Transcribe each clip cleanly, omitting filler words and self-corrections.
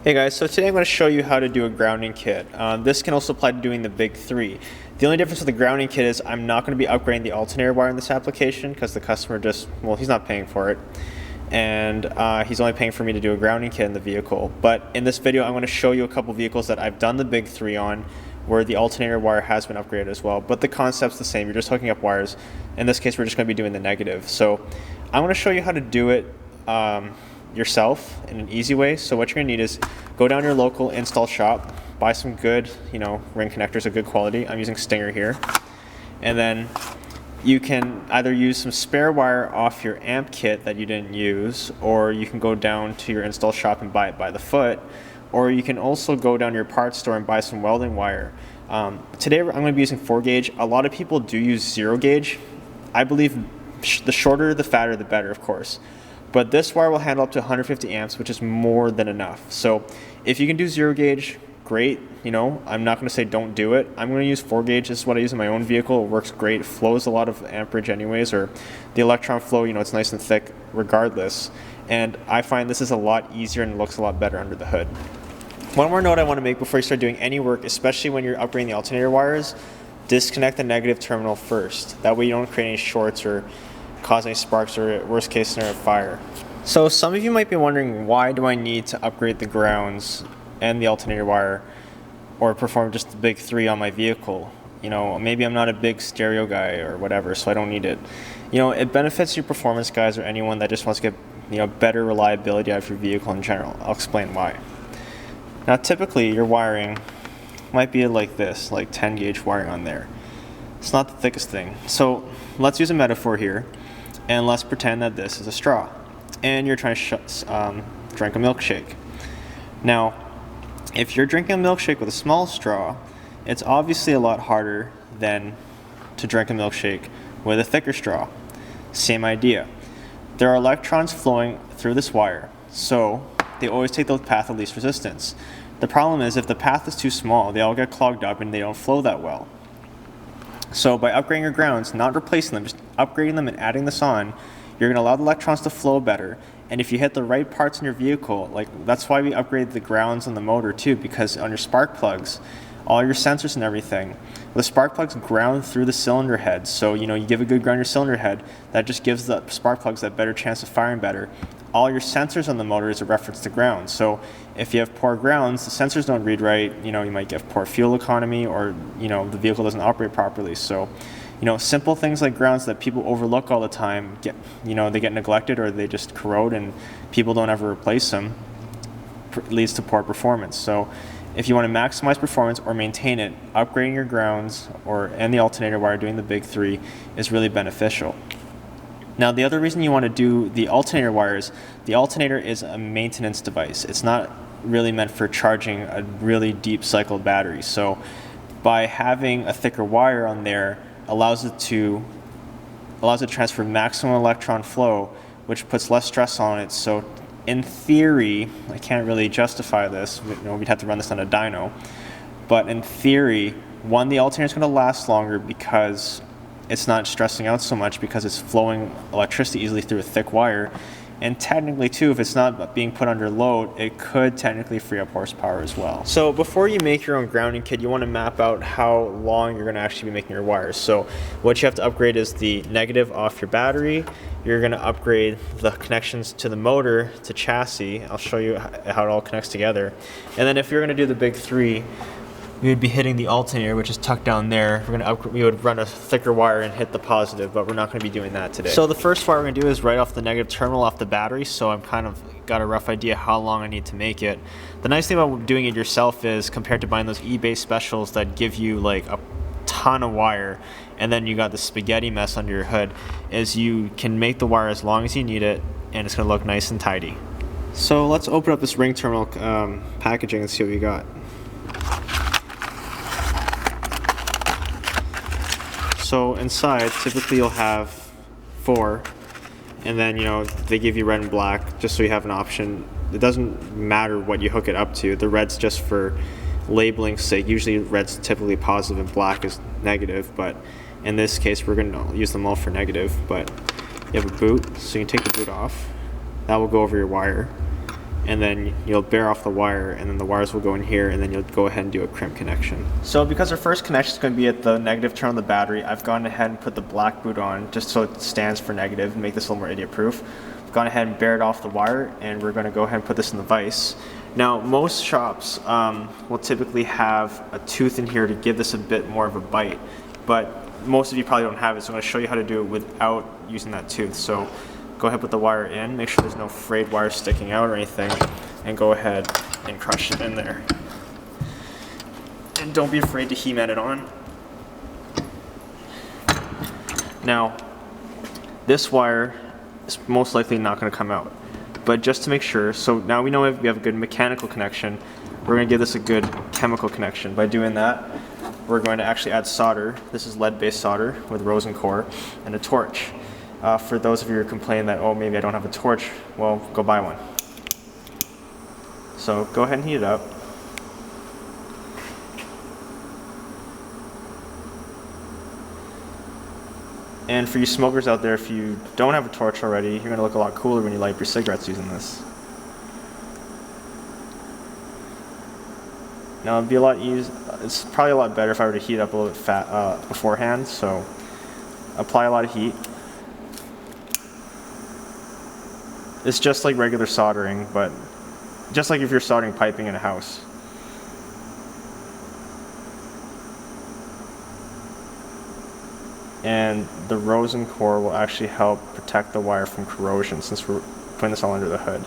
Hey guys, so today I'm going to show you how to do a grounding kit. This can also apply to doing the big three. The only difference with the grounding kit is I'm not going to be upgrading the alternator wire in this application because the customer he's not paying for it. And he's only paying for me to do a grounding kit in the vehicle. But in this video, I'm going to show you a couple vehicles that I've done the big three on where the alternator wire has been upgraded as well. But the concept's the same. You're just hooking up wires. In this case, we're just going to be doing the negative. So I'm going to show you how to do it yourself in an easy way. So what you're going to need is go down to your local install shop, buy some good, ring connectors of good quality. I'm using Stinger here. And then you can either use some spare wire off your amp kit that you didn't use, or you can go down to your install shop and buy it by the foot, or you can also go down to your parts store and buy some welding wire. Today I'm going to be using 4 gauge. A lot of people do use 0 gauge. I believe the shorter, the fatter, the better, of course. But this wire will handle up to 150 amps, which is more than enough. So if you can do 0 gauge, great. I'm not going to say don't do it. I'm going to use 4 gauge. This is what I use in my own vehicle. It works great. It flows a lot of amperage anyways, or the electron flow, it's nice and thick regardless. And I find this is a lot easier and looks a lot better under the hood. One more note I want to make before you start doing any work, especially when you're upgrading the alternator wires, disconnect the negative terminal first. That way you don't create any shorts or cause any sparks, or worst case scenario, fire. So some of you might be wondering, why do I need to upgrade the grounds and the alternator wire or perform just the big three on my vehicle? Maybe I'm not a big stereo guy or whatever, so I don't need it. It benefits your performance guys or anyone that just wants to get better reliability out of your vehicle in general. I'll explain why. Now typically your wiring might be like this, like 10 gauge wiring on there. It's not the thickest thing. So let's use a metaphor here. And let's pretend that this is a straw, and you're trying to drink a milkshake. Now, if you're drinking a milkshake with a small straw, it's obviously a lot harder than to drink a milkshake with a thicker straw. Same idea. There are electrons flowing through this wire, so they always take the path of least resistance. The problem is if the path is too small, they all get clogged up and they don't flow that well. So by upgrading your grounds, not replacing them, just upgrading them and adding this on, you're going to allow the electrons to flow better. And if you hit the right parts in your vehicle, that's why we upgrade the grounds on the motor too, because on your spark plugs, all your sensors and everything, the spark plugs ground through the cylinder head. So you give a good ground in your cylinder head, that just gives the spark plugs that better chance of firing better. All your sensors on the motor is a reference to ground. So if you have poor grounds, the sensors don't read right, you might get poor fuel economy, or the vehicle doesn't operate properly. So simple things like grounds that people overlook all the time they get neglected, or they just corrode and people don't ever replace them, leads to poor performance. So if you want to maximize performance or maintain it, upgrading your grounds and the alternator wire, doing the big three, is really beneficial. Now the other reason you want to do the alternator wires, the alternator is a maintenance device. It's not really meant for charging a really deep cycle battery. So by having a thicker wire on there allows it to transfer maximum electron flow, which puts less stress on it. So in theory, I can't really justify this, we'd have to run this on a dyno, but in theory, one, the alternator is going to last longer because it's not stressing out so much because it's flowing electricity easily through a thick wire. And technically too, if it's not being put under load, it could technically free up horsepower as well. So before you make your own grounding kit, you want to map out how long you're going to actually be making your wires. So what you have to upgrade is the negative off your battery. You're going to upgrade the connections to the motor, to chassis. I'll show you how it all connects together. And then if you're going to do the big three, we would be hitting the alternator, which is tucked down there. We would run a thicker wire and hit the positive, but we're not going to be doing that today. So the first wire we're going to do is right off the negative terminal off the battery, so I've kind of got a rough idea how long I need to make it. The nice thing about doing it yourself is, compared to buying those eBay specials that give you like a ton of wire, and then you got the spaghetti mess under your hood, is you can make the wire as long as you need it, and it's going to look nice and tidy. So let's open up this ring terminal packaging and see what we got. So inside, typically you'll have 4, and then they give you red and black just so you have an option. It doesn't matter what you hook it up to. The red's just for labeling's sake. Usually red's typically positive and black is negative, but in this case we're going to use them all for negative. But you have a boot, so you can take the boot off. That will go over your wire. and then you'll bare off the wire, and then the wires will go in here, and then you'll go ahead and do a crimp connection. So because our first connection is going to be at the negative turn on the battery, I've gone ahead and put the black boot on just so it stands for negative and make this a little more idiot proof. I've gone ahead and bared off the wire, and we're going to go ahead and put this in the vise. Now most shops will typically have a tooth in here to give this a bit more of a bite, but most of you probably don't have it, so I'm going to show you how to do it without using that tooth. So go ahead, put the wire in, make sure there's no frayed wire sticking out or anything, and go ahead and crush it in there. And don't be afraid to He-Man it on. Now, this wire is most likely not going to come out, but just to make sure, so now we know we have a good mechanical connection, we're going to give this a good chemical connection. By doing that, we're going to actually add solder. This is lead-based solder with rosin core and a torch. For those of you who are complaining that, oh, maybe I don't have a torch, well, go buy one. So go ahead and heat it up. And for you smokers out there, if you don't have a torch already, you're going to look a lot cooler when you light your cigarettes using this. Now it'd be a lot easier. It's probably a lot better if I were to heat up a little bit beforehand. So apply a lot of heat. It's just like regular soldering, but just like if you're soldering piping in a house. And the rosin core will actually help protect the wire from corrosion since we're putting this all under the hood.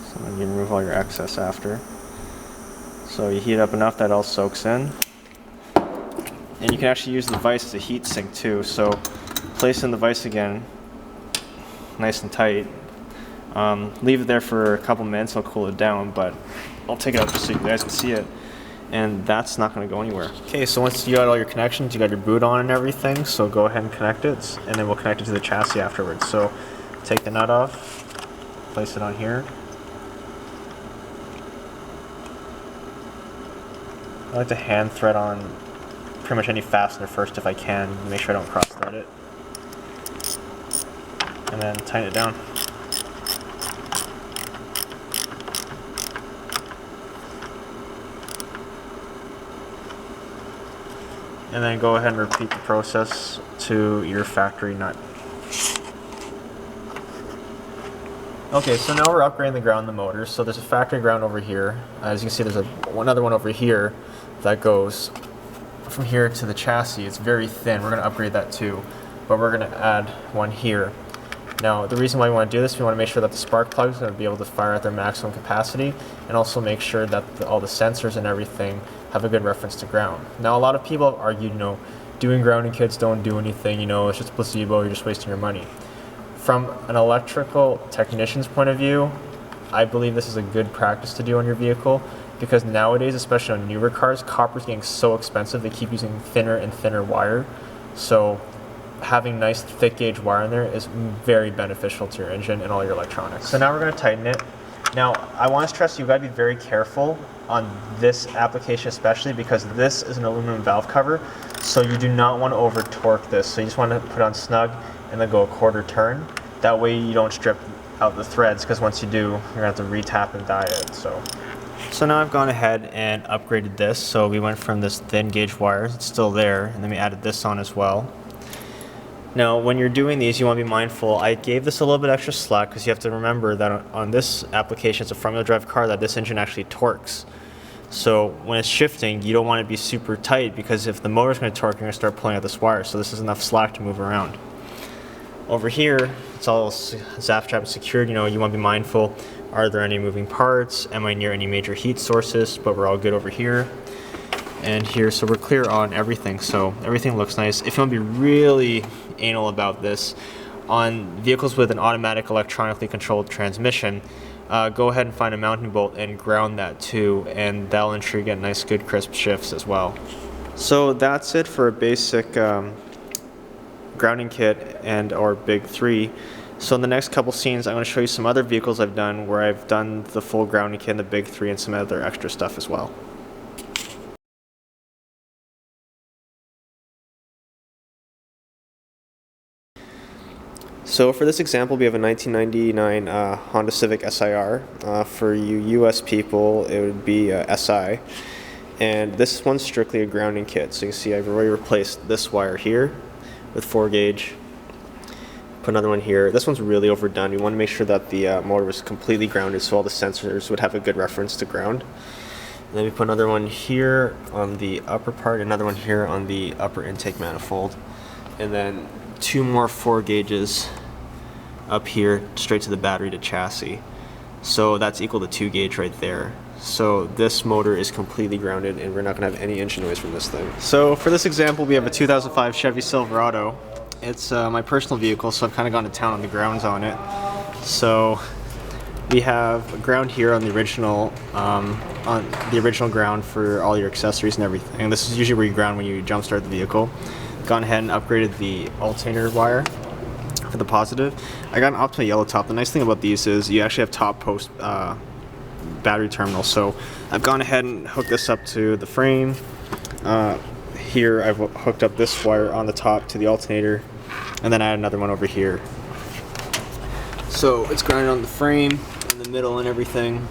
So then you remove all your excess after. So you heat it up enough that it all soaks in. And you can actually use the vise as a heat sink too. So place in the vise again, nice and tight. Leave it there for a couple minutes, I'll cool it down, but I'll take it out just so you guys can see it. And that's not going to go anywhere. Okay, so once you got all your connections, you got your boot on and everything, so go ahead and connect it, and then we'll connect it to the chassis afterwards. So take the nut off, place it on here. I like to hand thread on pretty much any fastener first if I can, make sure I don't cross thread it. And then tighten it down. And then go ahead and repeat the process to your factory nut. Okay, so now we're upgrading the ground in the motor. So there's a factory ground over here. As you can see, there's another one over here that goes from here to the chassis. It's very thin. We're going to upgrade that too, but we're going to add one here. Now, the reason why we want to do this, we want to make sure that the spark plugs are going to be able to fire at their maximum capacity, and also make sure that all the sensors and everything have a good reference to ground. Now, a lot of people have argued, doing grounding kits don't do anything, it's just a placebo, you're just wasting your money. From an electrical technician's point of view, I believe this is a good practice to do on your vehicle, because nowadays, especially on newer cars, copper is getting so expensive, they keep using thinner and thinner wire. So having nice thick gauge wire in there is very beneficial to your engine and all your electronics. So now we're going to tighten it. Now, I want to stress you've got to be very careful on this application especially, because this is an aluminum valve cover, so you do not want to over torque this. So you just want to put it on snug and then go a quarter turn. That way you don't strip out the threads, because once you do, you're going to have to re-tap and die it. So now I've gone ahead and upgraded this. So we went from this thin gauge wire, it's still there, and then we added this on as well. Now, when you're doing these, you want to be mindful. I gave this a little bit extra slack because you have to remember that on this application, it's a front-wheel drive car, that this engine actually torques. So when it's shifting, you don't want to be super tight, because if the motor's going to torque, you're going to start pulling out this wire. So this is enough slack to move around. Over here, it's all zap trap secured. You want to be mindful. Are there any moving parts? Am I near any major heat sources? But we're all good over here and here, so we're clear on everything. So everything looks nice. If you want to be really anal about this, on vehicles with an automatic electronically controlled transmission, go ahead and find a mounting bolt and ground that too, and that'll ensure you get nice, good, crisp shifts as well. So that's it for a basic grounding kit and or BiG 3. So in the next couple scenes, I'm going to show you some other vehicles I've done where I've done the full grounding kit and the BiG 3 and some other extra stuff as well. So for this example, we have a 1999 Honda Civic SIR. For you US people, it would be SI. And this one's strictly a grounding kit. So you can see I've already replaced this wire here with 4 gauge. Put another one here. This one's really overdone. We want to make sure that the motor was completely grounded so all the sensors would have a good reference to ground. And then we put another one here on the upper part, another one here on the upper intake manifold. And then 2 more 4 gauges up here straight to the battery to chassis. So that's equal to 2 gauge right there. So this motor is completely grounded and we're not going to have any engine noise from this thing. So for this example, we have a 2005 Chevy Silverado. It's my personal vehicle, so I've kind of gone to town on the grounds on it. So we have ground here on the original ground for all your accessories and everything. And this is usually where you ground when you jump start the vehicle. Gone ahead and upgraded the alternator wire for the positive. I got an optimal yellow top. The nice thing about these is you actually have top post battery terminals. So I've gone ahead and hooked this up to the frame. Here I've hooked up this wire on the top to the alternator, and then I had another one over here. So it's grounded on the frame, in the middle and everything.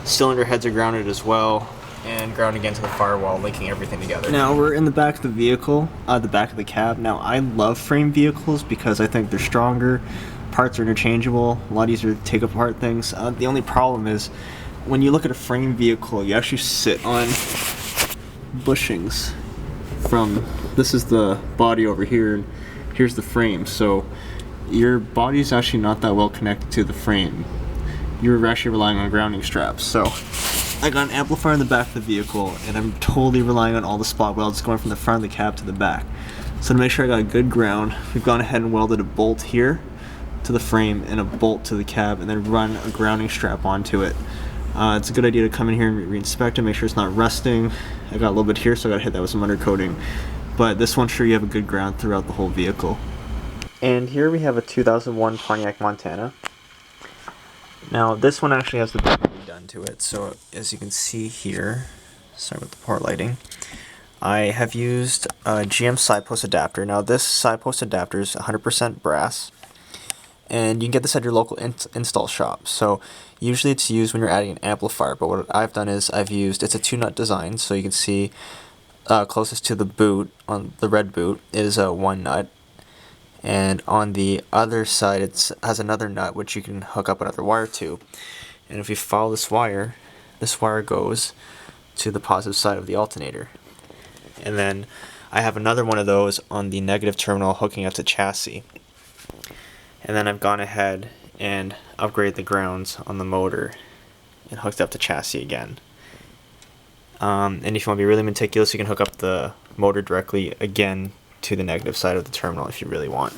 Cylinder heads are grounded as well, and ground again to the firewall, linking everything together. Now we're in the back of the vehicle, the back of the cab. Now I love frame vehicles because I think they're stronger, parts are interchangeable, a lot easier to take apart things. The only problem is when you look at a frame vehicle, you actually sit on bushings. This is the body over here, and here's the frame. So your body's actually not that well connected to the frame. You're actually relying on grounding straps. So I got an amplifier in the back of the vehicle, and I'm totally relying on all the spot welds going from the front of the cab to the back. So to make sure I got a good ground, we've gone ahead and welded a bolt here to the frame and a bolt to the cab, and then run a grounding strap onto it. It's a good idea to come in here and re-inspect it, make sure it's not rusting. I got a little bit here, so I got to hit that with some undercoating. But this one, sure you have a good ground throughout the whole vehicle. And here we have a 2001 Pontiac Montana. Now this one actually has the BiG done to it. So as you can see here, sorry about the poor lighting, I have used a GM side post adapter. Now this side post adapter is 100% brass. And you can get this at your local install shop. So usually it's used when you're adding an amplifier, but what I've done is it's a 2-nut design, so you can see closest to the boot, on the red boot, is a 1 nut. And on the other side it has another nut which you can hook up another wire to. And if you follow this wire goes to the positive side of the alternator. And then I have another one of those on the negative terminal hooking up to chassis. And then I've gone ahead and upgraded the grounds on the motor and hooked up the chassis again. And if you want to be really meticulous, you can hook up the motor directly again to the negative side of the terminal if you really want.